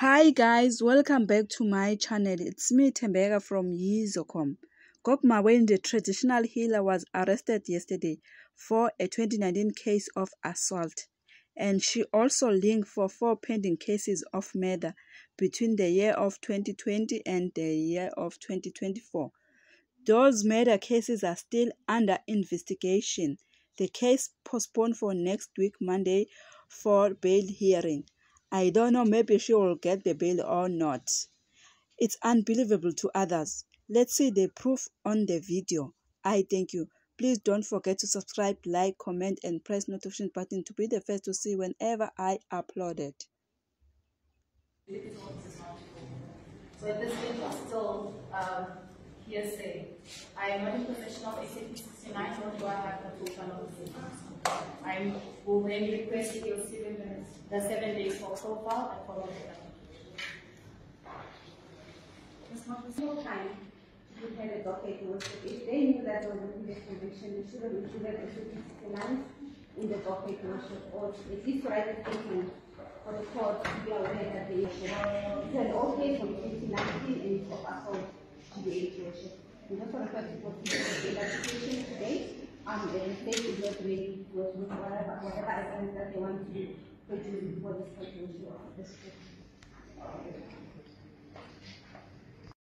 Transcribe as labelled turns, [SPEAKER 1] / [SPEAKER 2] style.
[SPEAKER 1] Hi guys, welcome back to my channel. It's me Tembeka from Yizocom. Gokmawen, the traditional healer, was arrested yesterday for a 2019 case of assault, and she also linked for 4 pending cases of murder between the year of 2020 and the year of 2024. Those murder cases are still under investigation. The case postponed for next week, Monday, for bail hearing. I don't know, maybe she will get the bail or not. It's unbelievable to others. Let's see the proof on the video. I thank you. Please don't forget to subscribe, like, comment, and press notification button to be the first to see whenever I upload it.
[SPEAKER 2] So at this stage, it's still hearsay. I am not in possession of SAP 69, nor do I have the full channel of the I will then request your 7 minutes, the 7 days for profile and follow the
[SPEAKER 3] It's not a small time to prepare a docket note. If they knew that there was a previous conviction, they should have included SAP 69 in the docket note, or at least write a statement for the court to be aware that the issue. It's an old case from 2019 and it's of assault to the age ratio. We also refer to the application today, and the state is not ready with whatever evidence that they want to produce before this conclusion of this case.